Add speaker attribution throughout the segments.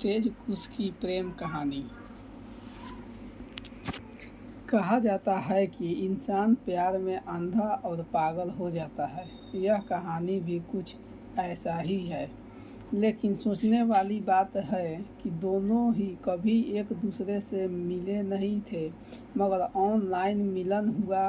Speaker 1: तेज कुश की प्रेम कहानी। कहा जाता है कि इंसान प्यार में अंधा और पागल हो जाता है। यह कहानी भी कुछ ऐसा ही है, लेकिन सोचने वाली बात है कि दोनों ही कभी एक दूसरे से मिले नहीं थे, मगर ऑनलाइन मिलन हुआ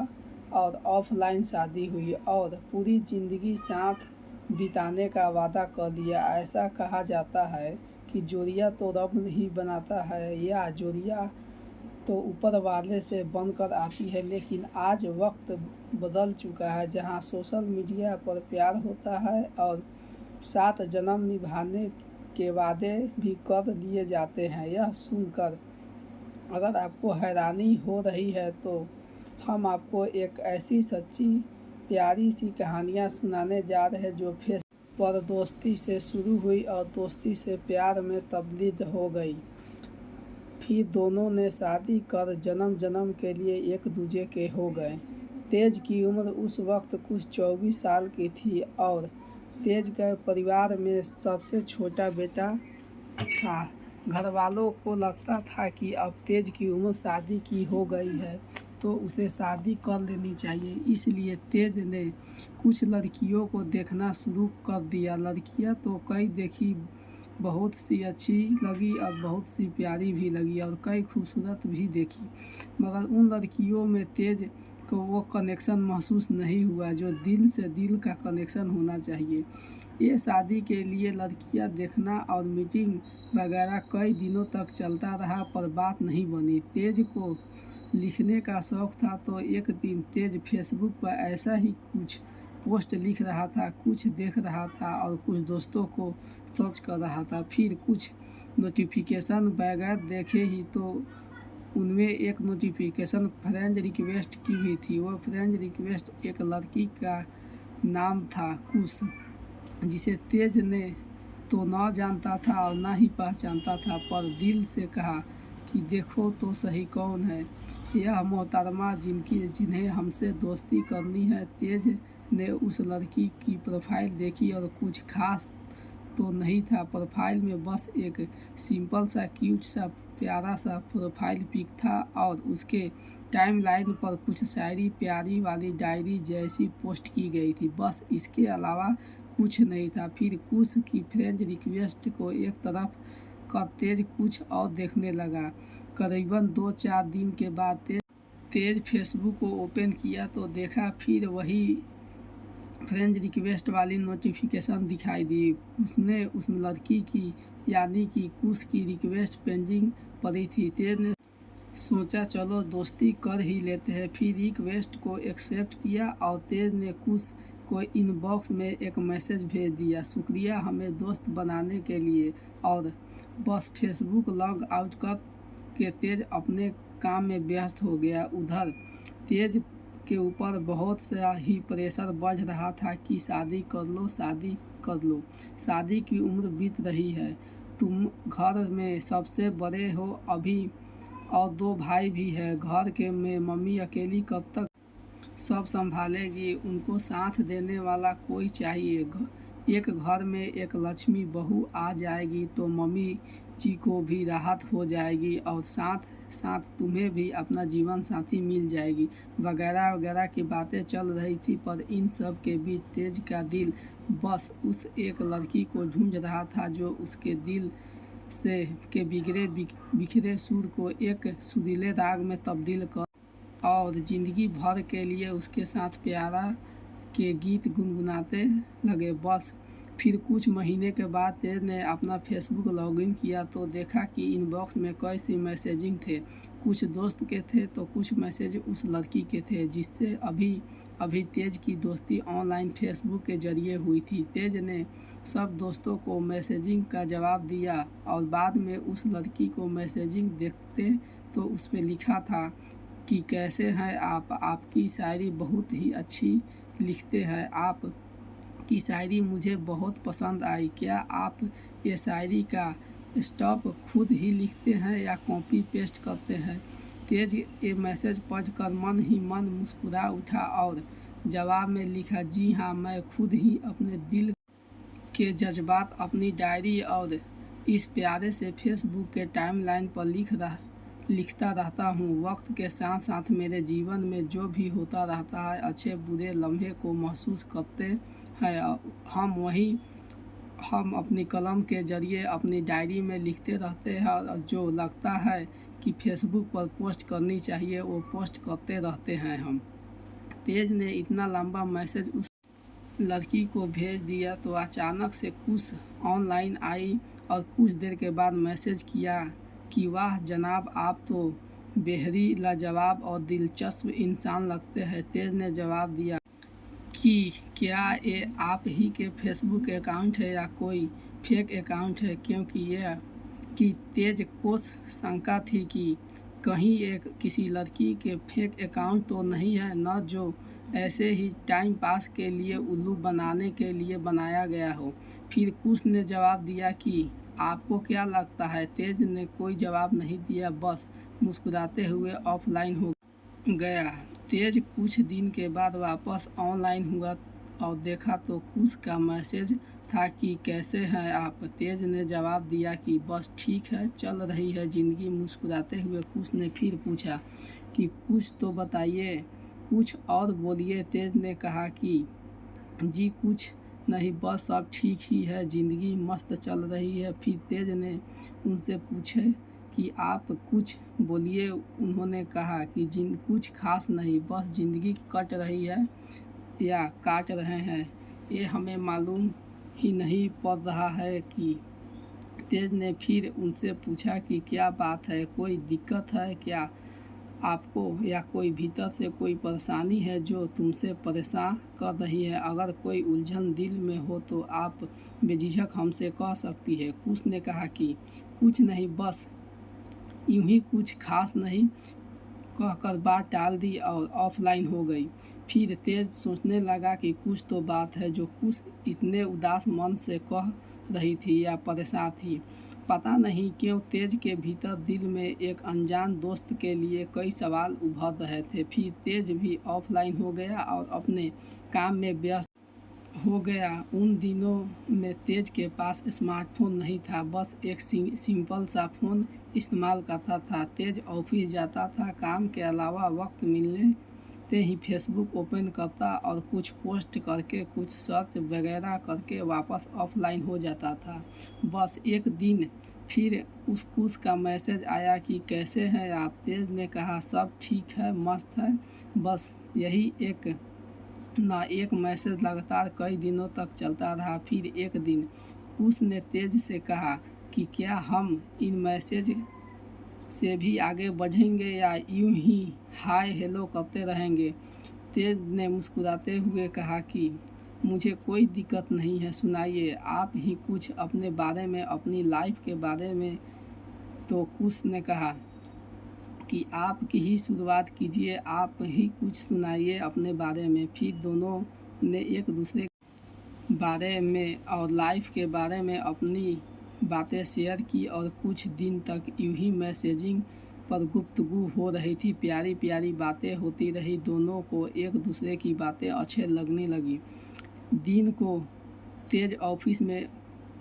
Speaker 1: और ऑफलाइन शादी हुई और पूरी जिंदगी साथ बिताने का वादा कर दिया। ऐसा कहा जाता है कि जोड़ियां तो रब ही बनाता है, या जोड़ियां तो ऊपर वाले से बनकर आती है। लेकिन आज वक्त बदल चुका है, जहां सोशल मीडिया पर प्यार होता है और 7 जन्म निभाने के वादे भी कर लिए जाते हैं। यह सुनकर अगर आपको हैरानी हो रही है तो हम आपको एक ऐसी सच्ची प्यारी सी कहानियाँ सुनाने जा रहे हैं जो फेस पर दोस्ती से शुरू हुई और दोस्ती से प्यार में तब्दील हो गई। फिर दोनों ने शादी कर जन्म जन्म के लिए एक दूजे के हो गए। तेज की उम्र उस वक्त कुछ 24 साल की थी और तेज के परिवार में सबसे छोटा बेटा था। घर वालों को लगता था कि अब तेज की उम्र शादी की हो गई है तो उसे शादी कर लेनी चाहिए। इसलिए तेज ने कुछ लड़कियों को देखना शुरू कर दिया। लड़कियां तो कई देखी, बहुत सी अच्छी लगी और बहुत सी प्यारी भी लगी और कई खूबसूरत भी देखी, मगर उन लड़कियों में तेज को वो कनेक्शन महसूस नहीं हुआ जो दिल से दिल का कनेक्शन होना चाहिए। ये शादी के लिए लड़कियां देखना और मीटिंग वगैरह कई दिनों तक चलता रहा, पर बात नहीं बनी। तेज को लिखने का शौक था तो एक दिन तेज फेसबुक पर ऐसा ही कुछ पोस्ट लिख रहा था, कुछ देख रहा था और कुछ दोस्तों को सर्च कर रहा था। फिर कुछ नोटिफिकेशन बगैर देखे ही तो उनमें एक नोटिफिकेशन फ्रेंड रिक्वेस्ट की भी थी। वो फ्रेंड रिक्वेस्ट एक लड़की का नाम था कुश, जिसे तेज ने तो ना जानता था और ना ही पहचानता था, पर दिल से कहा कि देखो तो सही कौन है यह मोहतरमा जिन्हें हमसे दोस्ती करनी है। तेज ने उस लड़की की प्रोफाइल देखी और कुछ खास तो नहीं था। प्रोफाइल में बस एक सिंपल सा क्यूट सा प्यारा सा प्रोफाइल पिक था और उसके टाइमलाइन पर कुछ शायरी प्यारी वाली डायरी जैसी पोस्ट की गई थी, बस इसके अलावा कुछ नहीं था। फिर कुछ की फ्रेंड रिक्वेस्ट को एक तरफ कर तेज कुछ और देखने लगा। करीबन 2-4 दिन के बाद तेज फेसबुक को ओपन किया तो देखा फिर वही फ्रेंड रिक्वेस्ट वाली नोटिफिकेशन दिखाई दी। उसने उस लड़की की यानी कि कुश की रिक्वेस्ट पेंडिंग पड़ी थी। तेज ने सोचा चलो दोस्ती कर ही लेते हैं। फिर रिक्वेस्ट को एक्सेप्ट किया और तेज ने कुश को इनबॉक्स में एक मैसेज भेज दिया, शुक्रिया हमें दोस्त बनाने के लिए, और बस फेसबुक लॉग आउट कर के तेज अपने काम में व्यस्त हो गया। उधर तेज के ऊपर बहुत सा ही प्रेशर बढ़ रहा था कि शादी कर लो, शादी कर लो। शादी की उम्र बीत रही है, तुम घर में सबसे बड़े हो अभी और 2 भाई भी है। घर के में मम्मी अकेली कब तक सब संभालेगी, उनको साथ देने वाला कोई चाहिए। एक घर में एक लक्ष्मी बहू आ जाएगी तो मम्मी जी को भी राहत हो जाएगी और साथ साथ तुम्हें भी अपना जीवन साथी मिल जाएगी, वगैरह वगैरह की बातें चल रही थी। पर इन सब के बीच तेज का दिल बस उस एक लड़की को ढूंढ रहा था जो उसके दिल से के बिखरे सुर को एक सुरीले राग में तब्दील कर और ज़िंदगी भर के लिए उसके साथ प्यारा के गीत गुनगुनाते लगे। बस फिर कुछ महीने के बाद तेज ने अपना फेसबुक लॉगिन किया तो देखा कि इनबॉक्स में कई सी मैसेजिंग थे। कुछ दोस्त के थे तो कुछ मैसेज उस लड़की के थे जिससे अभी तेज की दोस्ती ऑनलाइन फेसबुक के जरिए हुई थी। तेज ने सब दोस्तों को मैसेजिंग का जवाब दिया और बाद में उस लड़की को मैसेजिंग देखते तो उस पर लिखा था कि कैसे हैं आप, आपकी शायरी बहुत ही अच्छी लिखते हैं, आप की शायरी मुझे बहुत पसंद आई। क्या आप ये शायरी का स्टॉप खुद ही लिखते हैं या कॉपी पेस्ट करते हैं? तेज ये मैसेज पढ़कर मन ही मन मुस्कुरा उठा और जवाब में लिखा, जी हाँ, मैं खुद ही अपने दिल के जज्बात अपनी डायरी और इस प्यारे से फेसबुक के टाइमलाइन पर लिखता रहता हूँ। वक्त के साथ साथ मेरे जीवन में जो भी होता रहता है, अच्छे बुरे लम्हे को महसूस करते हैं हम अपनी कलम के जरिए अपनी डायरी में लिखते रहते हैं और जो लगता है कि फेसबुक पर पोस्ट करनी चाहिए वो पोस्ट करते रहते हैं हम। तेज ने इतना लंबा मैसेज उस लड़की को भेज दिया तो अचानक से कुछ ऑनलाइन आई और कुछ देर के बाद मैसेज किया कि वाह जनाब, आप तो बेहद लाजवाब और दिलचस्प इंसान लगते हैं। तेज ने जवाब दिया कि क्या ये आप ही के फेसबुक अकाउंट है या कोई फेक अकाउंट है, क्योंकि तेज को शंका थी कि कहीं एक किसी लड़की के फेक अकाउंट तो नहीं है, न जो ऐसे ही टाइम पास के लिए उल्लू बनाने के लिए बनाया गया हो। फिर कुछ ने जवाब दिया कि आपको क्या लगता है। तेज ने कोई जवाब नहीं दिया, बस मुस्कुराते हुए ऑफलाइन हो गया। तेज कुछ दिन के बाद वापस ऑनलाइन हुआ और देखा तो कुछ का मैसेज था कि कैसे हैं आप। तेज ने जवाब दिया कि बस ठीक है, चल रही है ज़िंदगी। मुस्कुराते हुए कुछ ने फिर पूछा कि कुछ तो बताइए, कुछ और बोलिए। तेज ने कहा कि जी कुछ नहीं, बस सब ठीक ही है, ज़िंदगी मस्त चल रही है। फिर तेज ने उनसे पूछे कि आप कुछ बोलिए। उन्होंने कहा कि कुछ खास नहीं, बस ज़िंदगी कट रही है या काट रहे हैं, ये हमें मालूम ही नहीं पड़ रहा है कि। तेज ने फिर उनसे पूछा कि क्या बात है, कोई दिक्कत है क्या आपको, या कोई भीतर से कोई परेशानी है जो तुमसे परेशान कर रही है। अगर कोई उलझन दिल में हो तो आप बेझिझक हमसे कह सकती है। कुछ ने कहा कि कुछ नहीं, बस यूं ही, कुछ खास नहीं, कहकर बात टाल दी और ऑफलाइन हो गई। फिर तेज सोचने लगा कि कुछ तो बात है जो कुछ इतने उदास मन से कह रही थी या परेशान थी। पता नहीं क्यों तेज के भीतर दिल में एक अनजान दोस्त के लिए कई सवाल उभर रहे थे। फिर तेज भी ऑफलाइन हो गया और अपने काम में व्यस्त हो गया। उन दिनों में तेज के पास स्मार्टफोन नहीं था, बस एक सिंपल सा फ़ोन इस्तेमाल करता था। तेज ऑफिस जाता था, काम के अलावा वक्त मिलने ते ही फेसबुक ओपन करता और कुछ पोस्ट करके, कुछ सर्च वगैरह करके वापस ऑफलाइन हो जाता था। बस एक दिन फिर कुछ का मैसेज आया कि कैसे हैं आप। तेज ने कहा सब ठीक है, मस्त है, बस यही एक मैसेज लगातार कई दिनों तक चलता रहा। फिर एक दिन कुछ ने तेज से कहा कि क्या हम इन मैसेज से भी आगे बढ़ेंगे या यूं ही हाय हेलो करते रहेंगे। तेज ने मुस्कुराते हुए कहा कि मुझे कोई दिक्कत नहीं है, सुनाइए आप ही कुछ अपने बारे में, अपनी लाइफ के बारे में। तो कुछ ने कहा कि आप ही शुरुआत कीजिए, आप ही कुछ सुनाइए अपने बारे में। फिर दोनों ने एक दूसरे के बारे में और लाइफ के बारे में अपनी बातें शेयर की और कुछ दिन तक यूं ही मैसेजिंग पर गुफ्तगू हो रही थी। प्यारी प्यारी बातें होती रही, दोनों को एक दूसरे की बातें अच्छे लगने लगी। दिन को तेज ऑफिस में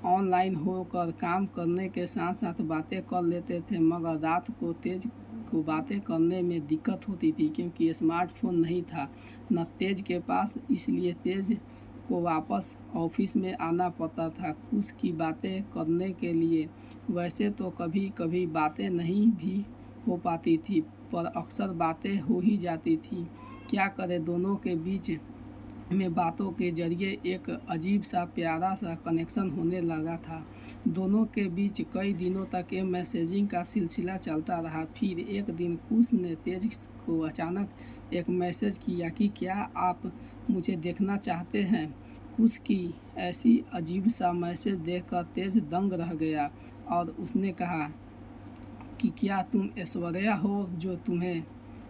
Speaker 1: ऑनलाइन होकर काम करने के साथ साथ बातें कर लेते थे, मगर रात को तेज को बातें करने में दिक्कत होती थी क्योंकि स्मार्टफोन नहीं था न तेज के पास, इसलिए तेज को वापस ऑफिस में आना पड़ता था कुछ की बातें करने के लिए। वैसे तो कभी कभी बातें नहीं भी हो पाती थी, पर अक्सर बातें हो ही जाती थी। क्या करे, दोनों के बीच में बातों के जरिए एक अजीब सा प्यारा सा कनेक्शन होने लगा था। दोनों के बीच कई दिनों तक ये मैसेजिंग का सिलसिला चलता रहा। फिर एक दिन कुछ ने तेज को अचानक एक मैसेज किया कि क्या आप मुझे देखना चाहते हैं। कुछ की ऐसी अजीब सा मैसेज देखकर तेज दंग रह गया और उसने कहा कि क्या तुम ऐश्वर्या हो जो तुम्हें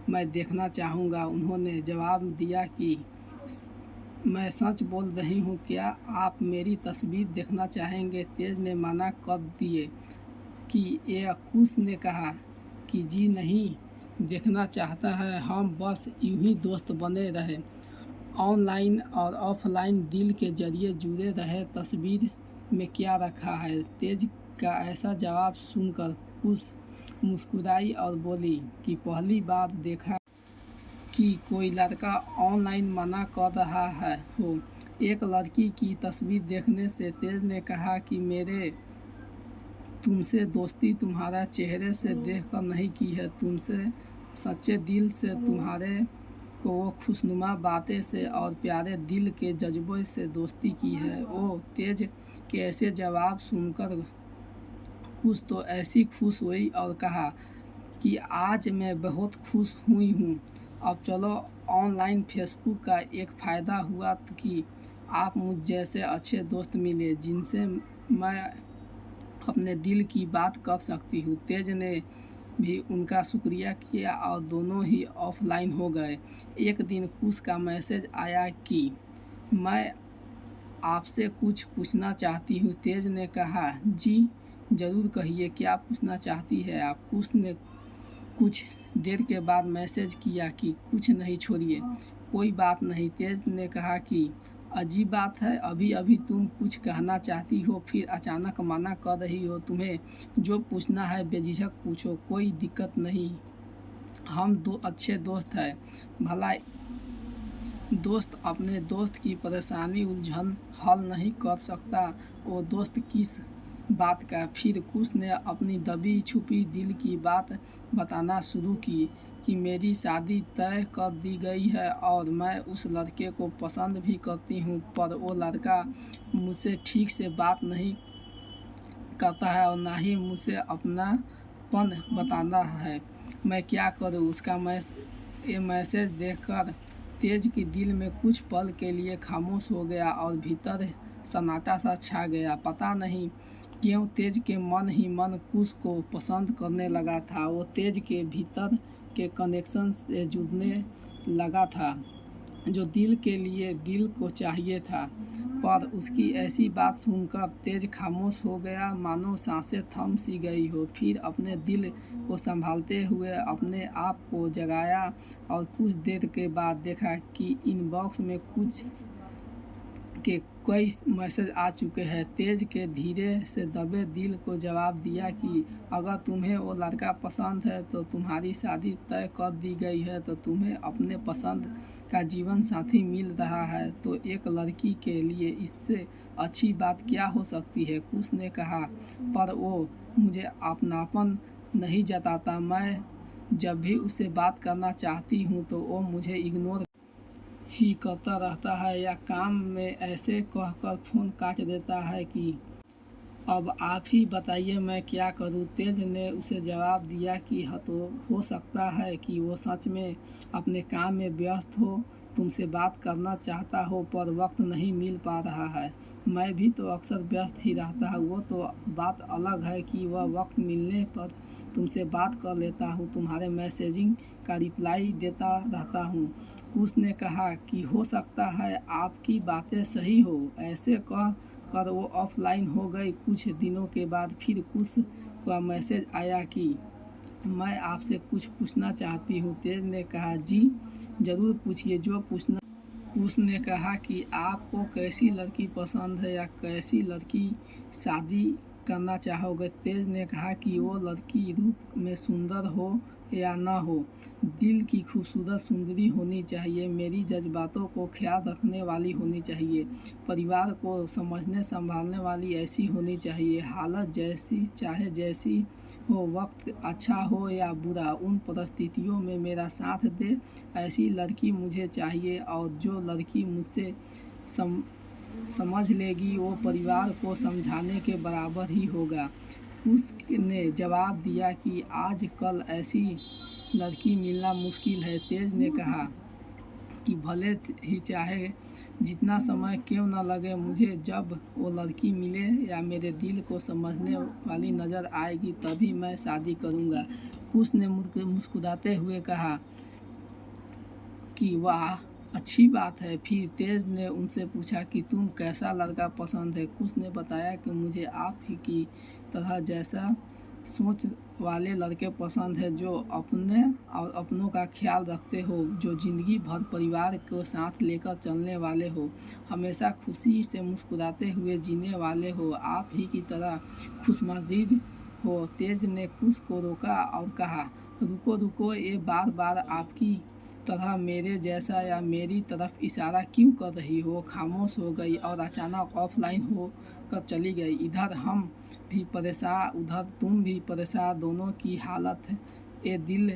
Speaker 1: मैं देखना चाहूँगा। उन्होंने जवाब दिया कि मैं सच बोल रही हूँ, क्या आप मेरी तस्वीर देखना चाहेंगे। तेज ने मना कर दिए कि ये। कुछ ने कहा कि जी नहीं, देखना चाहता है, हम बस यूं ही दोस्त बने रहे, ऑनलाइन और ऑफलाइन दिल के जरिए जुड़े रहे। तस्वीर में क्या रखा है। तेज का ऐसा जवाब सुनकर कुश मुस्कुराई और बोली कि पहली बार देखा कि कोई लड़का ऑनलाइन मना कर रहा है हो। एक लड़की की तस्वीर देखने से तेज ने कहा कि मेरे तुमसे दोस्ती तुम्हारा चेहरे से देखकर नहीं की है, तुमसे सच्चे दिल से, तुम्हारे को वो खुशनुमा बातें से और प्यारे दिल के जज्बे से दोस्ती की है। वो तेज के ऐसे जवाब सुनकर कुछ तो ऐसी खुश हुई और कहा कि आज मैं बहुत खुश हुई हूँ। अब चलो, ऑनलाइन फेसबुक का एक फ़ायदा हुआ कि आप मुझ जैसे अच्छे दोस्त मिले जिनसे मैं अपने दिल की बात कर सकती हूँ। तेज ने भी उनका शुक्रिया किया और दोनों ही ऑफलाइन हो गए। एक दिन कुश का मैसेज आया कि मैं आपसे कुछ पूछना चाहती हूँ। तेज ने कहा, जी ज़रूर कहिए, क्या पूछना चाहती है आप। कुश ने कुछ देर के बाद मैसेज किया कि कुछ नहीं, छोड़िए, कोई बात नहीं। तेज ने कहा कि अजीब बात है, अभी अभी तुम कुछ कहना चाहती हो, फिर अचानक मना कर रही हो। तुम्हें जो पूछना है बेझिझक पूछो, कोई दिक्कत नहीं। हम दो अच्छे दोस्त हैं। भला दोस्त अपने दोस्त की परेशानी उलझन हल नहीं कर सकता, वो दोस्त किस बात का। फिर कुश ने अपनी दबी छुपी दिल की बात बताना शुरू की कि मेरी शादी तय कर दी गई है और मैं उस लड़के को पसंद भी करती हूँ, पर वो लड़का मुझसे ठीक से बात नहीं करता है और ना ही मुझसे अपनापन बताना है। मैं क्या करूँ। उसका ये मैसेज देखकर तेज के दिल में कुछ पल के लिए खामोश हो गया और भीतर सन्नाटा सा छा गया। पता नहीं क्यों तेज के मन ही मन कुश को पसंद करने लगा था। वो तेज के भीतर के कनेक्शन से जुड़ने लगा था जो दिल के लिए दिल को चाहिए था। पर उसकी ऐसी बात सुनकर तेज खामोश हो गया, मानो सांसें थम सी गई हो। फिर अपने दिल को संभालते हुए अपने आप को जगाया और कुछ देर के बाद देखा कि इनबॉक्स में कुछ के कई मैसेज आ चुके हैं। तेज के धीरे से दबे दिल को जवाब दिया कि अगर तुम्हें वो लड़का पसंद है तो तुम्हारी शादी तय कर दी गई है, तो तुम्हें अपने पसंद का जीवन साथी मिल रहा है, तो एक लड़की के लिए इससे अच्छी बात क्या हो सकती है। कुश ने कहा, पर वो मुझे अपनापन नहीं जताता। मैं जब भी उससे बात करना चाहती हूँ तो वो मुझे इग्नोर ही करता रहता है या काम में ऐसे कहकर फ़ोन काट देता है कि अब आप ही बताइए मैं क्या करूं। तेज ने उसे जवाब दिया कि तो हो सकता है कि वो सच में अपने काम में व्यस्त हो, तुमसे बात करना चाहता हो पर वक्त नहीं मिल पा रहा है। मैं भी तो अक्सर व्यस्त ही रहता हूँ। वो तो बात अलग है कि वह वक्त मिलने पर तुमसे बात कर लेता हूँ, तुम्हारे मैसेजिंग का रिप्लाई देता रहता हूँ। कुश ने कहा कि हो सकता है आपकी बातें सही हो। ऐसे कह कर वो ऑफलाइन हो गई। कुछ दिनों के बाद फिर कुश का मैसेज आया कि मैं आपसे कुछ पूछना चाहती हूँ। तेज ने कहा, जी ज़रूर पूछिए, जो पूछना। कुश ने कहा कि आपको कैसी लड़की पसंद है या कैसी लड़की शादी करना चाहोगे। तेज ने कहा कि वो लड़की रूप में सुंदर हो या ना हो, दिल की खूबसूरत सुंदरी होनी चाहिए, मेरी जज्बातों को ख्याल रखने वाली होनी चाहिए, परिवार को समझने संभालने वाली ऐसी होनी चाहिए, हालत जैसी चाहे जैसी हो, वक्त अच्छा हो या बुरा, उन परिस्थितियों में मेरा साथ दे, ऐसी लड़की मुझे चाहिए। और जो लड़की मुझसे समझ लेगी वो परिवार को समझाने के बराबर ही होगा। उसने जवाब दिया कि आजकल ऐसी लड़की मिलना मुश्किल है। तेज ने कहा कि भले ही चाहे जितना समय क्यों न लगे, मुझे जब वो लड़की मिले या मेरे दिल को समझने वाली नज़र आएगी तभी मैं शादी करूँगा। कुश ने मुस्कुराते हुए कहा कि वाह, अच्छी बात है। फिर तेज ने उनसे पूछा कि तुम कैसा लड़का पसंद है। कुश ने बताया कि मुझे आप ही की तरह जैसा सोच वाले लड़के पसंद है जो अपने और अपनों का ख्याल रखते हो, जो ज़िंदगी भर परिवार को साथ लेकर चलने वाले हो, हमेशा खुशी से मुस्कुराते हुए जीने वाले हो, आप ही की तरह खुशमज़ीद हो। तेज ने कुश को रोका और कहा, रुको रुको, ये बार बार आपकी तरह मेरे जैसा या मेरी तरफ इशारा क्यों कर रही हो। खामोश हो गई और अचानक ऑफलाइन हो कर चली गई। इधर हम भी परेशान, उधर तुम भी परेशान, दोनों की हालत ए दिल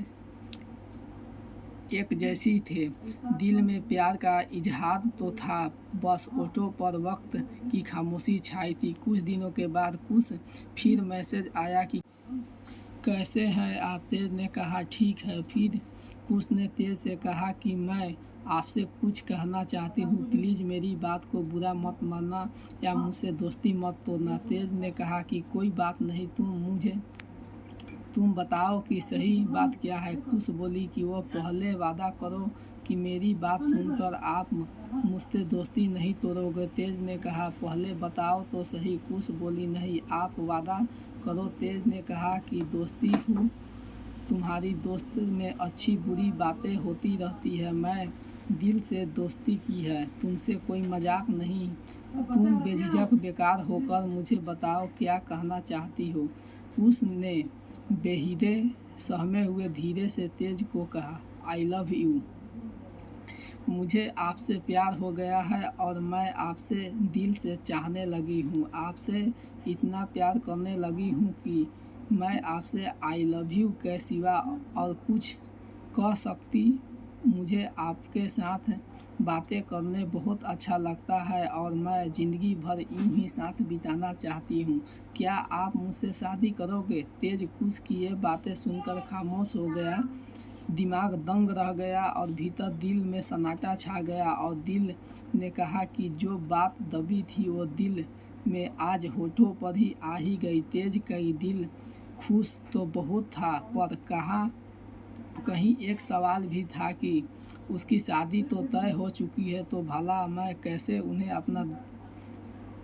Speaker 1: एक जैसी थे। दिल में प्यार का इजहार तो था, बस ओठों पर वक्त की खामोशी छाई थी। कुछ दिनों के बाद कुछ फिर मैसेज आया कि कैसे हैं आप। तेज ने कहा ठीक है। फिर कुछ ने तेज से कहा कि मैं आपसे कुछ कहना चाहती हूँ, प्लीज़ मेरी बात को बुरा मत मानना या मुझसे दोस्ती मत तोड़ना। तेज ने कहा कि कोई बात नहीं, तुम बताओ कि सही बात क्या है। कुश बोली कि वो पहले वादा करो कि मेरी बात सुनकर आप मुझसे दोस्ती नहीं तोड़ोगे। तेज ने कहा पहले बताओ तो सही। कुश बोली नहीं, आप वादा करो। तेज ने कहा कि दोस्ती हूँ तुम्हारी दोस्त में अच्छी बुरी बातें होती रहती है, मैं दिल से दोस्ती की है, तुमसे कोई मजाक नहीं। तुम बेझिझक बेकार होकर मुझे बताओ क्या कहना चाहती हो। उसने बेहिदे सहमे हुए धीरे से तेज को कहा, आई लव यू। मुझे आपसे प्यार हो गया है और मैं आपसे दिल से चाहने लगी हूँ। आपसे इतना प्यार करने लगी हूँ कि मैं आपसे आई लव यू के सिवा और कुछ कह सकती। मुझे आपके साथ बातें करने बहुत अच्छा लगता है और मैं ज़िंदगी भर यूं ही साथ बिताना चाहती हूँ। क्या आप मुझसे शादी करोगे। तेज कुछ की ये बातें सुनकर खामोश हो गया। दिमाग दंग रह गया और भीतर दिल में सन्नाटा छा गया और दिल ने कहा कि जो बात दबी थी वो दिल में आज होठों पर ही आ ही गई। तेज कई दिल खुश तो बहुत था, पर कहीं एक सवाल भी था कि उसकी शादी तो तय हो चुकी है, तो भला मैं कैसे उन्हें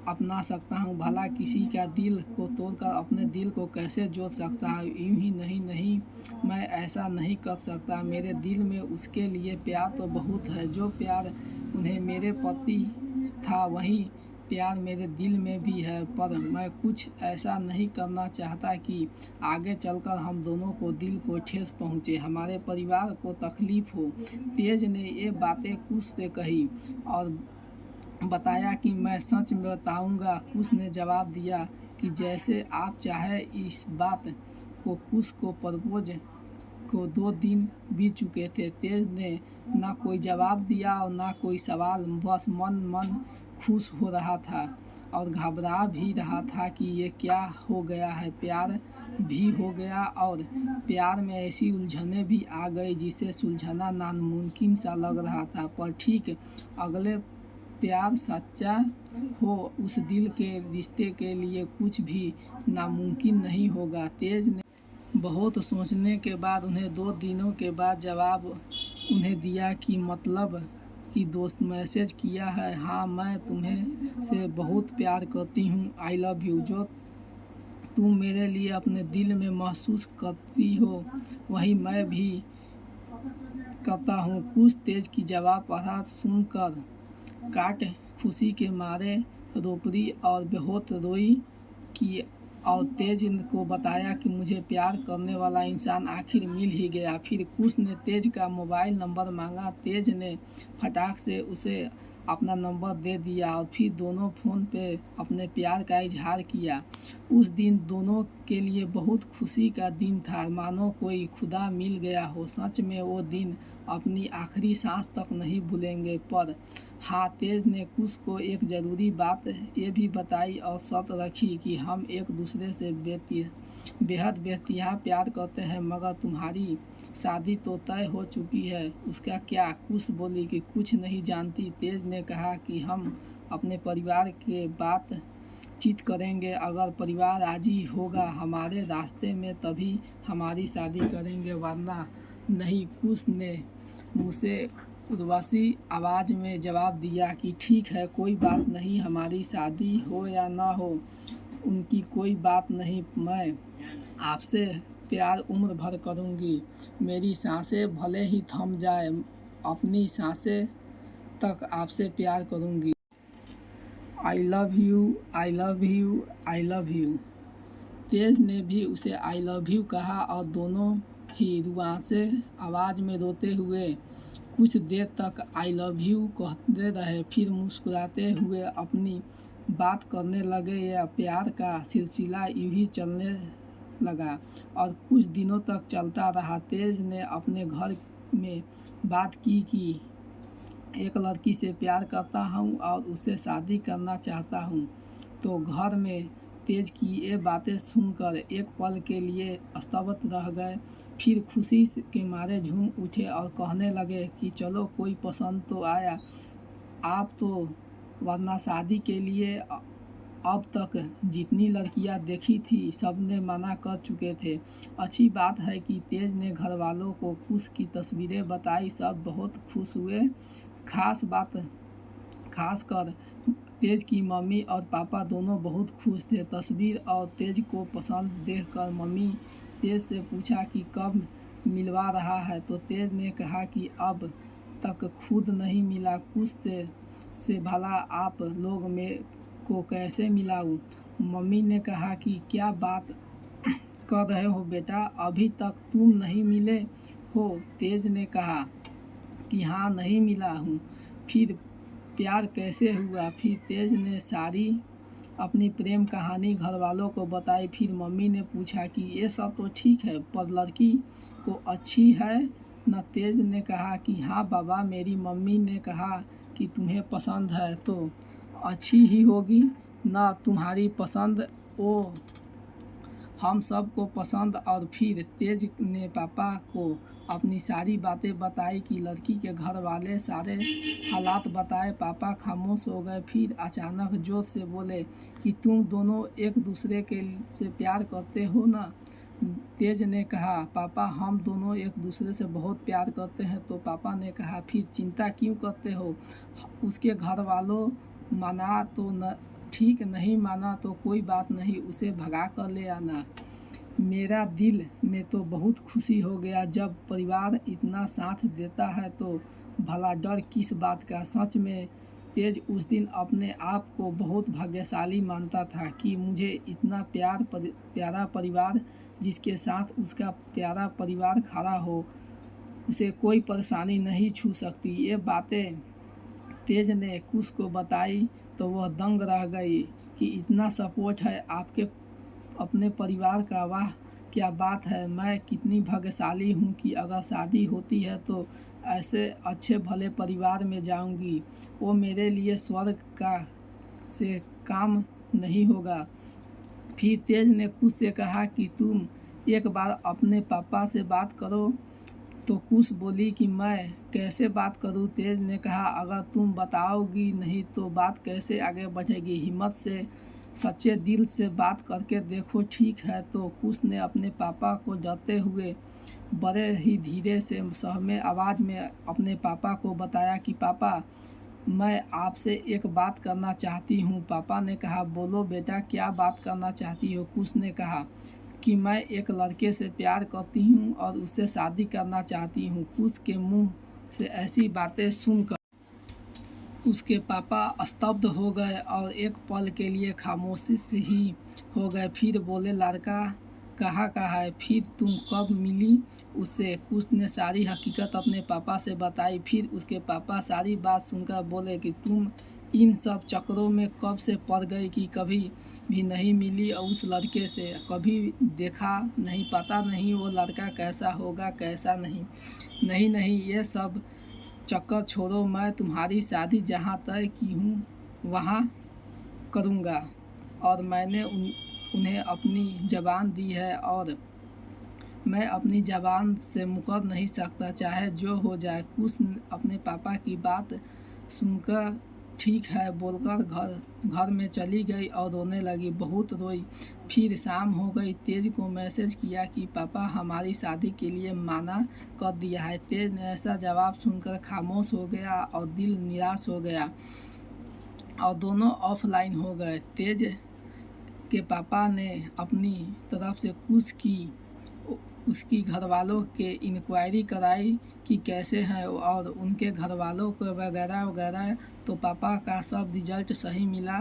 Speaker 1: अपना सकता हूँ। भला किसी का दिल को तोड़कर अपने दिल को कैसे जोड़ सकता है। यूं ही नहीं, मैं ऐसा नहीं कर सकता। मेरे दिल में उसके लिए प्यार तो बहुत है। जो प्यार उन्हें मेरे प्रति था वही प्यार मेरे दिल में भी है, पर मैं कुछ ऐसा नहीं करना चाहता कि आगे चलकर हम दोनों को दिल को ठेस पहुँचे, हमारे परिवार को तकलीफ़ हो। तेज ने ये बातें कुश से कही और बताया कि मैं सच में बताऊंगा। कुश ने जवाब दिया कि जैसे आप चाहे। इस बात को कुश को प्रपोज को 2 दिन बीत चुके थे। तेज ने ना कोई जवाब दिया और ना कोई सवाल, बस मन खुश हो रहा था और घबरा भी रहा था कि ये क्या हो गया है। प्यार भी हो गया और प्यार में ऐसी उलझनें भी आ गई जिसे सुलझाना नामुमकिन सा लग रहा था। पर ठीक अगले प्यार सच्चा हो, उस दिल के रिश्ते के लिए कुछ भी नामुमकिन नहीं होगा। तेज ने बहुत सोचने के बाद उन्हें 2 दिनों के बाद जवाब उन्हें दिया कि मतलब कि दोस्त मैसेज किया है। हाँ, मैं तुम्हें से बहुत प्यार करती हूँ। आई लव यू। जो तुम मेरे लिए अपने दिल में महसूस करती हो वही मैं भी करता हूँ। कुछ तेज की जवाब पढ़ा सुनकर काट खुशी के मारे रो पड़ी और बहुत रोई कि और तेज को बताया कि मुझे प्यार करने वाला इंसान आखिर मिल ही गया। फिर कुश ने तेज का मोबाइल नंबर मांगा। तेज ने फटाक से उसे अपना नंबर दे दिया और फिर दोनों फ़ोन पे अपने प्यार का इजहार किया। उस दिन दोनों के लिए बहुत खुशी का दिन था, मानो कोई खुदा मिल गया हो। सच में वो दिन अपनी आखिरी सांस तक नहीं भूलेंगे। पर हाँ, तेज ने कुश को एक ज़रूरी बात ये भी बताई और शर्त रखी कि हम एक दूसरे से बेहद बेहतियाँ प्यार करते हैं, मगर तुम्हारी शादी तो तय हो चुकी है, उसका क्या। कुश बोली कि कुछ नहीं जानती। तेज ने कहा कि हम अपने परिवार के बातचीत करेंगे, अगर परिवार राजी होगा हमारे रास्ते में तभी हमारी शादी करेंगे, वरना नहीं। कुश ने मुझसे उदासी आवाज़ में जवाब दिया कि ठीक है, कोई बात नहीं, हमारी शादी हो या ना हो उनकी कोई बात नहीं। मैं आपसे प्यार उम्र भर करूँगी। मेरी सांसें भले ही थम जाए, अपनी सांसें तक आपसे प्यार करूँगी। I love you, I love you, I love you. Tej ने भी उसे आई लव यू कहा और दोनों ही रुआंसे आवाज़ में रोते हुए कुछ देर तक आई लव यू कहते रहे। फिर मुस्कुराते हुए अपनी बात करने लगे। यह प्यार का सिलसिला यूं ही चलने लगा और कुछ दिनों तक चलता रहा। तेज ने अपने घर में बात की कि एक लड़की से प्यार करता हूँ और उससे शादी करना चाहता हूँ। तो घर में तेज की ये बातें सुनकर एक पल के लिए स्तब्ध रह गए। फिर खुशी के मारे झूम उठे और कहने लगे कि चलो कोई पसंद तो आया। आप तो वरना शादी के लिए अब तक जितनी लड़कियां देखी थी सबने मना कर चुके थे। अच्छी बात है कि तेज ने घर वालों को कुछ की तस्वीरें बताई। सब बहुत खुश हुए। खासकर तेज की मम्मी और पापा दोनों बहुत खुश थे। तस्वीर और तेज को पसंद देखकर मम्मी तेज से पूछा कि कब मिलवा रहा है। तो तेज ने कहा कि अब तक खुद नहीं मिला, कुछ से भला आप लोग में को कैसे मिलाऊं। मम्मी ने कहा कि क्या बात कर रहे हो बेटा, अभी तक तुम नहीं मिले हो। तेज ने कहा कि हाँ, नहीं मिला हूँ। फिर प्यार कैसे हुआ। फिर तेज ने सारी अपनी प्रेम कहानी घर वालों को बताई। फिर मम्मी ने पूछा कि ये सब तो ठीक है पर लड़की को अच्छी है न। तेज ने कहा कि हाँ बाबा, मेरी मम्मी ने कहा कि तुम्हें पसंद है तो अच्छी ही होगी न। तुम्हारी पसंद वो हम सब को पसंद। और फिर तेज ने पापा को अपनी सारी बातें बताई कि लड़की के घर वाले सारे हालात बताए। पापा खामोश हो गए। फिर अचानक जोर से बोले कि तुम दोनों एक दूसरे के से प्यार करते हो ना। तेज ने कहा पापा, हम दोनों एक दूसरे से बहुत प्यार करते हैं। तो पापा ने कहा फिर चिंता क्यों करते हो। उसके घर वालों माना तो न ठीक, नहीं माना तो कोई बात नहीं, उसे भगा कर ले आना। मेरा दिल में तो बहुत खुशी हो गया। जब परिवार इतना साथ देता है तो भला डर किस बात का। सच में तेज उस दिन अपने आप को बहुत भाग्यशाली मानता था कि मुझे इतना प्यारा परिवार, जिसके साथ उसका प्यारा परिवार खड़ा हो, उसे कोई परेशानी नहीं छू सकती। ये बातें तेज ने कुश को बताई तो वह दंग रह गई कि इतना सपोर्ट है आपके अपने परिवार का। वाह क्या बात है। मैं कितनी भाग्यशाली हूँ कि अगर शादी होती है तो ऐसे अच्छे भले परिवार में जाऊँगी। वो मेरे लिए स्वर्ग का से काम नहीं होगा। फिर तेज ने कुश से कहा कि तुम एक बार अपने पापा से बात करो। तो कुश बोली कि मैं कैसे बात करूं। तेज ने कहा अगर तुम बताओगी नहीं तो बात कैसे आगे बढ़ेगी। हिम्मत से सच्चे दिल से बात करके देखो, ठीक है। तो कुश ने अपने पापा को डरते हुए बड़े ही धीरे से सहमे आवाज़ में अपने पापा को बताया कि पापा, मैं आपसे एक बात करना चाहती हूँ। पापा ने कहा बोलो बेटा, क्या बात करना चाहती हो। कुश ने कहा कि मैं एक लड़के से प्यार करती हूँ और उससे शादी करना चाहती हूँ। कुश के मुंह से ऐसी बातें सुनकर उसके पापा स्तब्ध हो गए और एक पल के लिए खामोशी से ही हो गए। फिर बोले लड़का कहाँ का है, फिर तुम कब मिली उससे। कुश ने सारी हकीकत अपने पापा से बताई। फिर उसके पापा सारी बात सुनकर बोले कि तुम इन सब चक्करों में कब से पड़ गई कि कभी भी नहीं मिली और उस लड़के से कभी देखा नहीं, पता नहीं वो लड़का कैसा होगा कैसा नहीं। नहीं नहीं, ये सब चक्कर छोड़ो, मैं तुम्हारी शादी जहाँ तय की हूँ वहाँ करूँगा और मैंने उन्हें अपनी ज़बान दी है और मैं अपनी ज़बान से मुकर नहीं सकता, चाहे जो हो जाए। कुश अपने पापा की बात सुनकर ठीक है बोलकर घर में चली गई और रोने लगी, बहुत रोई। फिर शाम हो गई। तेज को मैसेज किया कि पापा हमारी शादी के लिए माना कर दिया है। तेज ने ऐसा जवाब सुनकर खामोश हो गया और दिल निराश हो गया और दोनों ऑफलाइन हो गए। तेज के पापा ने अपनी तरफ से कुछ की उसकी घरवालों के इंक्वायरी कराई कि कैसे हैं और उनके घरवालों को वगैरह वगैरह, तो पापा का सब रिजल्ट सही मिला।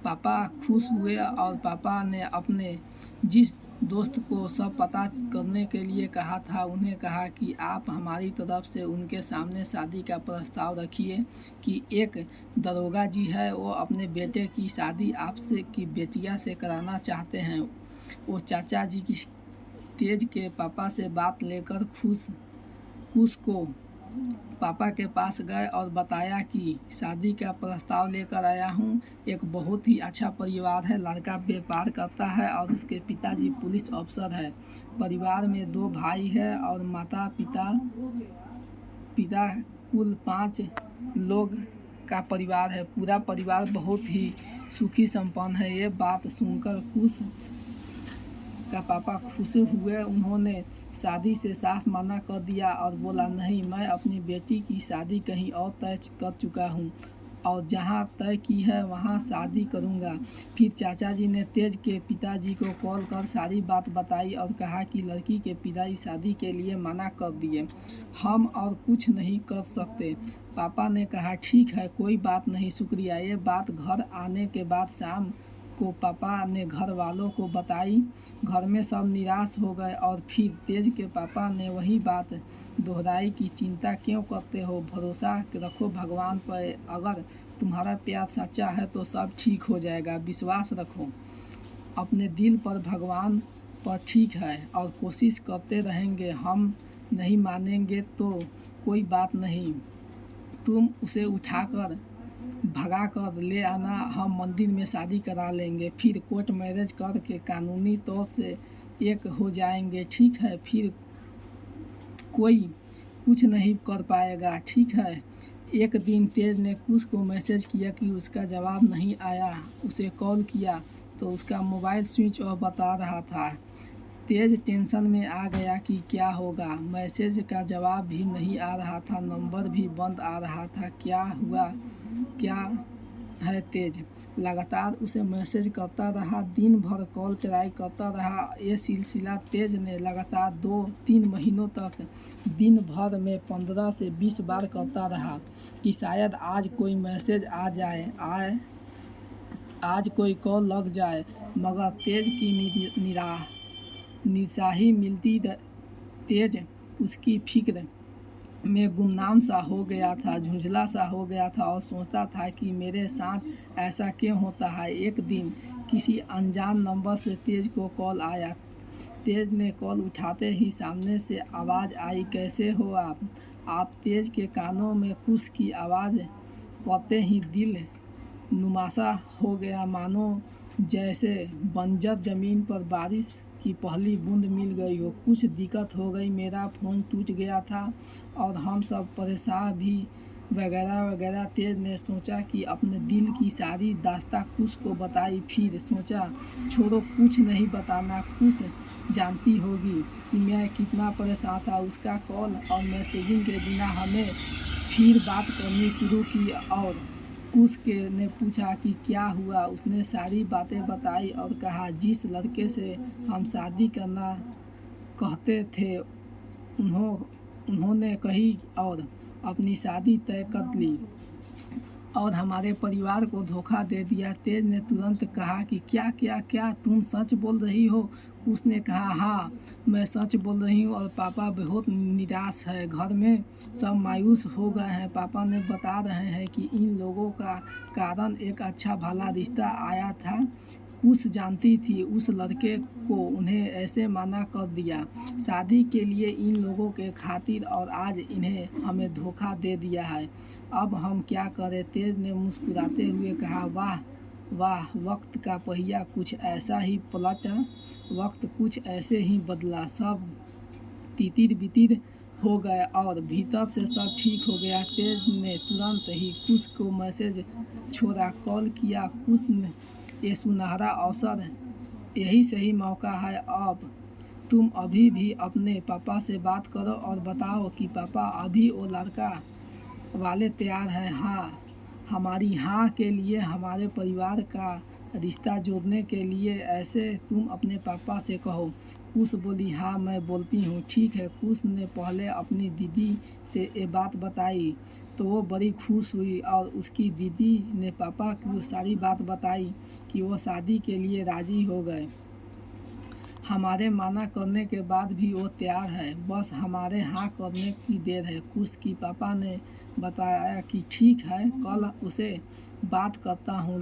Speaker 1: पापा खुश हुए और पापा ने अपने जिस दोस्त को सब पता करने के लिए कहा था उन्हें कहा कि आप हमारी तरफ से उनके सामने शादी का प्रस्ताव रखिए कि एक दरोगा जी है, वो अपने बेटे की शादी आपसे की बेटिया से कराना चाहते हैं। वो चाचा जी की तेज के पापा से बात लेकर खुश को पापा के पास गए और बताया कि शादी का प्रस्ताव लेकर आया हूँ। एक बहुत ही अच्छा परिवार है, लड़का व्यापार करता है और उसके पिताजी पुलिस अफसर है। परिवार में 2 भाई है और माता पिता कुल 5 लोग का परिवार है। पूरा परिवार बहुत ही सुखी संपन्न है। ये बात सुनकर कुश का पापा खुश हुए। उन्होंने शादी से साफ मना कर दिया और बोला, नहीं, मैं अपनी बेटी की शादी कहीं और तय कर चुका हूँ और जहाँ तय की है वहाँ शादी करूँगा। फिर चाचा जी ने तेज के पिताजी को कॉल कर सारी बात बताई और कहा कि लड़की के पिताजी शादी के लिए मना कर दिए, हम और कुछ नहीं कर सकते। पापा ने कहा, ठीक है, कोई बात नहीं, शुक्रिया। ये बात घर आने के बाद शाम को पापा ने घर वालों को बताई। घर में सब निराश हो गए और फिर तेज के पापा ने वही बात दोहराई कि चिंता क्यों करते हो, भरोसा रखो भगवान पर, अगर तुम्हारा प्यार सच्चा है तो सब ठीक हो जाएगा, विश्वास रखो अपने दिल पर, भगवान पर, ठीक है, और कोशिश करते रहेंगे। हम नहीं मानेंगे तो कोई बात नहीं, तुम उसे उठाकर भगा कर ले आना, हम मंदिर में शादी करा लेंगे, फिर कोर्ट मैरिज करके कानूनी तौर से एक हो जाएंगे, ठीक है, फिर कोई कुछ नहीं कर पाएगा, ठीक है। एक दिन तेज ने कुश को मैसेज किया कि उसका जवाब नहीं आया। उसे कॉल किया तो उसका मोबाइल स्विच ऑफ बता रहा था। तेज टेंशन में आ गया कि क्या होगा। मैसेज का जवाब भी नहीं आ रहा था, नंबर भी बंद आ रहा था। क्या हुआ, क्या है? तेज लगातार उसे मैसेज करता रहा, दिन भर कॉल ट्राई करता रहा। ये सिलसिला तेज ने लगातार 2-3 महीनों तक दिन भर में 15 से 20 बार करता रहा कि शायद आज कोई मैसेज आ जाए, आज कोई कॉल लग जाए, मगर तेज की निराशाही मिलती। तेज उसकी फिक्र में गुमनाम सा हो गया था, झुंझला सा हो गया था और सोचता था कि मेरे साथ ऐसा क्यों होता है। एक दिन किसी अनजान नंबर से तेज को कॉल आया। तेज ने कॉल उठाते ही सामने से आवाज़ आई, कैसे हो आप? तेज के कानों में कुश की आवाज़ पड़ते ही दिल नुमासा हो गया, मानो जैसे बंजर ज़मीन पर बारिश की पहली बूंद मिल गई हो। कुछ दिक्कत हो गई, मेरा फ़ोन टूट गया था और हम सब परेशान भी, वगैरह वगैरह। तेज ने सोचा कि अपने दिल की सारी दास्तां कुश को बताई। फिर सोचा, छोड़ो, कुछ नहीं बताना, कुश जानती होगी कि मैं कितना परेशान था। उसका कॉल और मैसेजिंग के बिना हमें फिर बात करनी शुरू की और कुश ने पूछा कि क्या हुआ। उसने सारी बातें बताई और कहा, जिस लड़के से हम शादी करना कहते थे उन्होंने कही और अपनी शादी तय कर ली और हमारे परिवार को धोखा दे दिया। तेज ने तुरंत कहा कि क्या तुम सच बोल रही हो? उसने कहा, हाँ, मैं सच बोल रही हूँ और पापा बहुत निराश है। घर में सब मायूस हो गए हैं। पापा ने बता रहे हैं कि इन लोगों का कारण एक अच्छा भला रिश्ता आया था। कुश जानती थी उस लड़के को उन्हें ऐसे मना कर दिया शादी के लिए इन लोगों के खातिर और आज इन्हें हमें धोखा दे दिया है। अब हम क्या करें? तेज ने मुस्कुराते हुए कहा, वाह वाह, वक्त का पहिया कुछ ऐसा ही पलटा, वक्त कुछ ऐसे ही बदला। सब तितिर बितिर हो गए और भीतर से सब ठीक हो गया। तेज ने तुरंत ही कुश को मैसेज छोड़ा, कॉल किया। कुश ने, ये सुनहरा अवसर, यही सही मौका है। अब तुम अभी भी अपने पापा से बात करो और बताओ कि पापा अभी वो लड़का वाले तैयार हैं। हाँ, हमारी हाँ के लिए हमारे परिवार का रिश्ता जोड़ने के लिए ऐसे तुम अपने पापा से कहो। कुश बोली, हाँ मैं बोलती हूँ। ठीक है। कुश ने पहले अपनी दीदी से ये बात बताई तो वो बड़ी खुश हुई और उसकी दीदी ने पापा की सारी बात बताई कि वो शादी के लिए राज़ी हो गए। हमारे मना करने के बाद भी वो तैयार है, बस हमारे हाँ करने की देर है। कुश की पापा ने बताया कि ठीक है, कल उसे बात करता हूँ।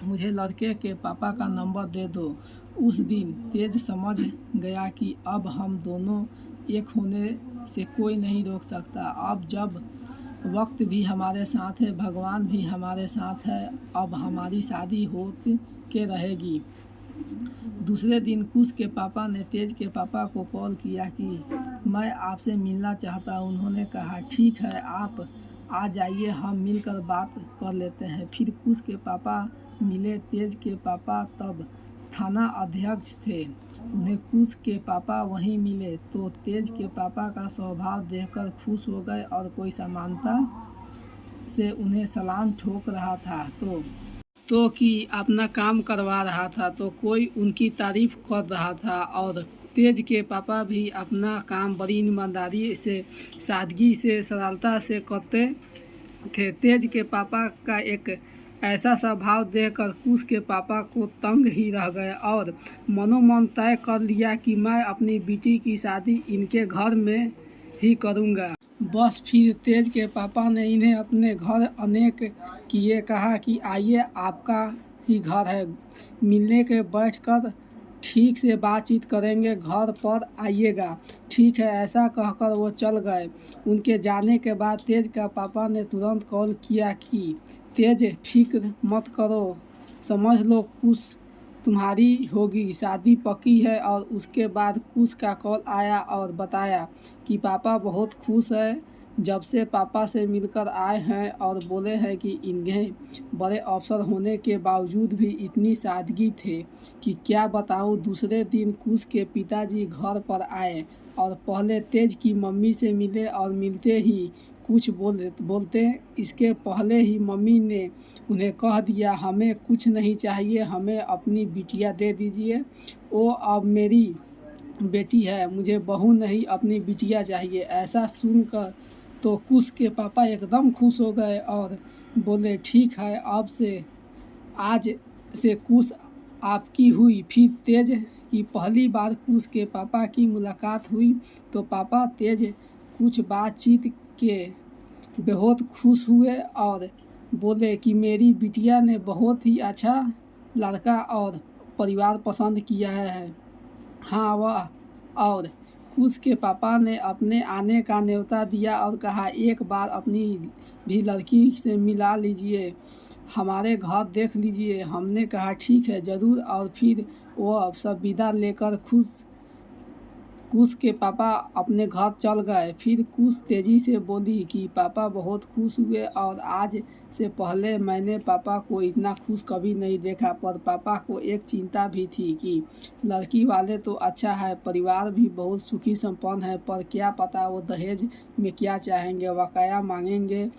Speaker 1: मुझे लड़के के पापा का नंबर दे दो। उस दिन तेज समझ गया कि अब हम दोनों एक होने से कोई नहीं रोक सकता। अब जब वक्त भी हमारे साथ है, भगवान भी हमारे साथ है, अब हमारी शादी हो के रहेगी। दूसरे दिन कुश के पापा ने तेज के पापा को कॉल किया कि मैं आपसे मिलना चाहता हूँ। उन्होंने कहा ठीक है, आप आ जाइए, हम मिलकर बात कर लेते हैं। फिर कुश के पापा मिले। तेज के पापा तब थाना अध्यक्ष थे। उन्हें कुश के पापा वहीं मिले तो तेज के पापा का स्वभाव देखकर खुश हो गए और कोई समानता से उन्हें सलाम ठोक रहा था तो कि अपना काम करवा रहा था, तो कोई उनकी तारीफ कर रहा था। और तेज के पापा भी अपना काम बड़ी ईमानदारी से, सादगी से, सरलता से करते थे। तेज के पापा का एक ऐसा स्वभाव देखकर कुश के पापा को तंग ही रह गए और मनोमन तय कर लिया कि मैं अपनी बेटी की शादी इनके घर में ही करूँगा। बस फिर तेज के पापा ने इन्हें अपने घर अनेक किए, कहा कि आइए, आपका ही घर है, मिलने के बैठकर ठीक से बातचीत करेंगे, घर पर आइएगा। ठीक है, ऐसा कहकर वो चल गए। उनके जाने के बाद तेज का पापा ने तुरंत कॉल किया कि तेज, फिक्र मत करो, समझ लो कुश तुम्हारी होगी, शादी पक्की है। और उसके बाद कुश का कॉल आया और बताया कि पापा बहुत खुश है जब से पापा से मिलकर आए हैं और बोले हैं कि इन्हें बड़े अफसर होने के बावजूद भी इतनी सादगी थे कि क्या बताऊं। दूसरे दिन कुश के पिताजी घर पर आए और पहले तेज की मम्मी से मिले और मिलते ही कुछ बोलते इसके पहले ही मम्मी ने उन्हें कह दिया, हमें कुछ नहीं चाहिए, हमें अपनी बिटिया दे दीजिए, वो अब मेरी बेटी है, मुझे बहू नहीं अपनी बिटिया चाहिए। ऐसा सुनकर तो कुश के पापा एकदम खुश हो गए और बोले ठीक है, अब से आज से कुश आपकी हुई। फिर तेज की पहली बार कुश के पापा की मुलाकात हुई तो पापा तेज कुछ बातचीत के बहुत खुश हुए और बोले कि मेरी बिटिया ने बहुत ही अच्छा लड़का और परिवार पसंद किया है। हाँ वह। और कुश के पापा ने अपने आने का न्योता दिया और कहा एक बार अपनी भी लड़की से मिला लीजिए, हमारे घर देख लीजिए। हमने कहा ठीक है, ज़रूर। और फिर वो सब विदा लेकर कुश के पापा अपने घर चल गए। फिर कुश तेजी से बोली कि पापा बहुत खुश हुए और आज से पहले मैंने पापा को इतना खुश कभी नहीं देखा। पर पापा को एक चिंता भी थी कि लड़की वाले तो अच्छा है, परिवार भी बहुत सुखी संपन्न है, पर क्या पता वो दहेज में क्या चाहेंगे, बकाया मांगेंगे।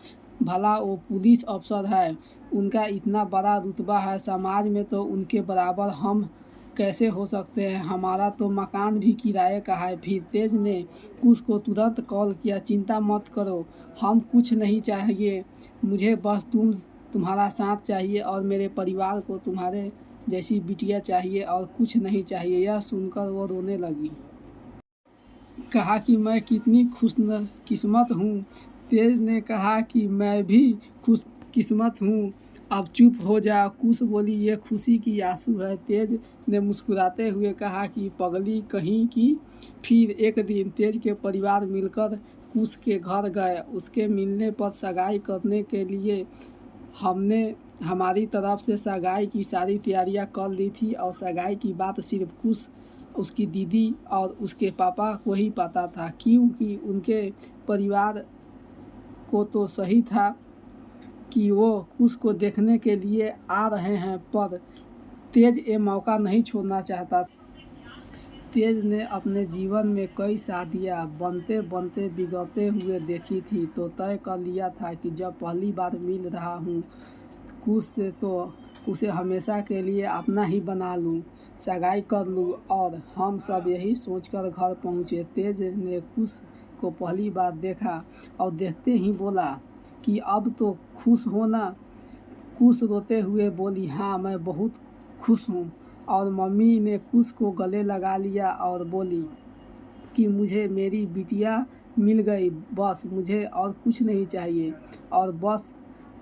Speaker 1: भला वो पुलिस अफसर है, उनका इतना बड़ा रुतबा है समाज में, तो उनके बराबर हम कैसे हो सकते हैं। हमारा तो मकान भी किराए का है। फिर तेज ने कुश को तुरंत कॉल किया, चिंता मत करो, हम कुछ नहीं चाहिए, मुझे बस तुम्हारा साथ चाहिए और मेरे परिवार को तुम्हारे जैसी बिटिया चाहिए और कुछ नहीं चाहिए। यह सुनकर वो रोने लगी, कहा कि मैं कितनी खुशकिस्मत हूँ। तेज ने कहा कि मैं भी खुशकिस्मत हूँ, अब चुप हो जा। कुश बोली, ये खुशी की आंसू है। तेज ने मुस्कुराते हुए कहा कि पगली कहीं की। फिर एक दिन तेज के परिवार मिलकर कुश के घर गए। उसके मिलने पर सगाई करने के लिए हमने हमारी तरफ से सगाई की सारी तैयारियां कर ली थी और सगाई की बात सिर्फ कुश, उसकी दीदी और उसके पापा को ही पता था, क्योंकि उनके परिवार को तो सही था कि वो कुश को देखने के लिए आ रहे हैं, पर तेज ये मौका नहीं छोड़ना चाहता। तेज ने अपने जीवन में कई शादियां बनते बनते बिगड़ते हुए देखी थी, तो तय कर लिया था कि जब पहली बार मिल रहा हूँ कुश से तो उसे हमेशा के लिए अपना ही बना लूं, सगाई कर लूं। और हम सब यही सोचकर घर पहुंचे। तेज ने कुश को पहली बार देखा और देखते ही बोला कि अब तो खुश हो ना। कुश रोते हुए बोली, हाँ मैं बहुत खुश हूँ। और मम्मी ने कुश को गले लगा लिया और बोली कि मुझे मेरी बिटिया मिल गई, बस मुझे और कुछ नहीं चाहिए। और बस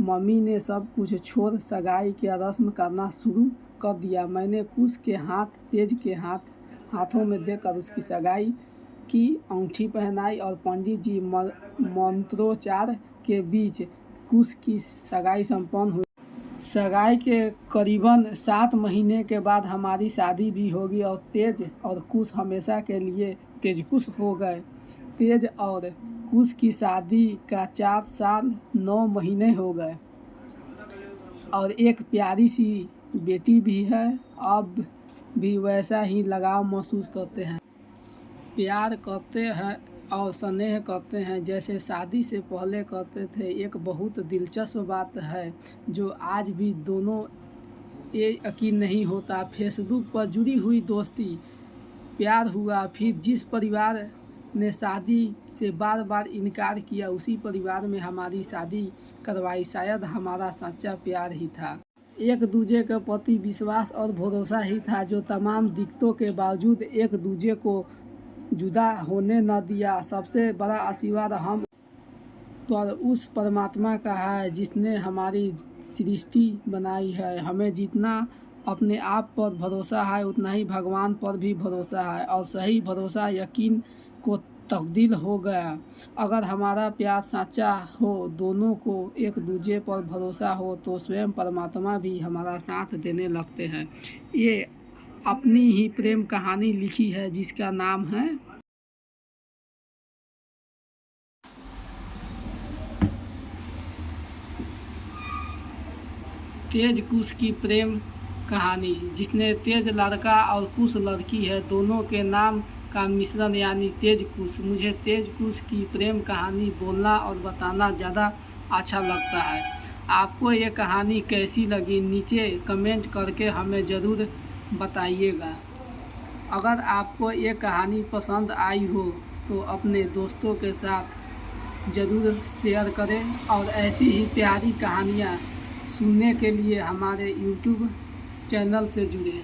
Speaker 1: मम्मी ने सब कुछ छोड़ सगाई की रस्म करना शुरू कर दिया। मैंने कुश के हाथ तेज के हाथों में देकर उसकी सगाई की अंगूठी पहनाई और पंडित जी मंत्रोच्चार के बीच कुश की सगाई संपन्न हुई। सगाई के करीबन 7 महीने के बाद हमारी शादी भी होगी और तेज और कुश हमेशा के लिए तेज कुश हो गए। तेज और कुश की शादी का 4 साल 9 महीने हो गए और एक प्यारी सी बेटी भी है। अब भी वैसा ही लगाव महसूस करते हैं, प्यार करते हैं और स्नेह करते हैं जैसे शादी से पहले करते थे। एक बहुत दिलचस्प बात है जो आज भी दोनों ये यकीन नहीं होता। फेसबुक पर जुड़ी हुई दोस्ती, प्यार हुआ, फिर जिस परिवार ने शादी से बार बार इनकार किया उसी परिवार में हमारी शादी करवाई। शायद हमारा सच्चा प्यार ही था। एक दूजे के प्रति विश्वास और भरोसा ही था जो तमाम दिक्कतों के बावजूद एक दूजे को जुदा होने न दिया। सबसे बड़ा आशीर्वाद हम पर उस परमात्मा का है जिसने हमारी सृष्टि बनाई है। हमें जितना अपने आप पर भरोसा है उतना ही भगवान पर भी भरोसा है और सही भरोसा यकीन को तब्दील हो गया। अगर हमारा प्यार सच्चा हो, दोनों को एक दूजे पर भरोसा हो तो स्वयं परमात्मा भी हमारा साथ देने लगते हैं। ये अपनी ही प्रेम कहानी लिखी है जिसका नाम है तेज कुश की प्रेम कहानी, जिसने तेज लड़का और कुश लड़की है, दोनों के नाम का मिश्रण यानी तेज कुश। मुझे तेज कुश की प्रेम कहानी बोलना और बताना ज़्यादा अच्छा लगता है। आपको ये कहानी कैसी लगी नीचे कमेंट करके हमें ज़रूर बताइएगा। अगर आपको ये कहानी पसंद आई हो तो अपने दोस्तों के साथ ज़रूर शेयर करें और ऐसी ही प्यारी कहानियाँ सुनने के लिए हमारे YouTube चैनल से जुड़ें।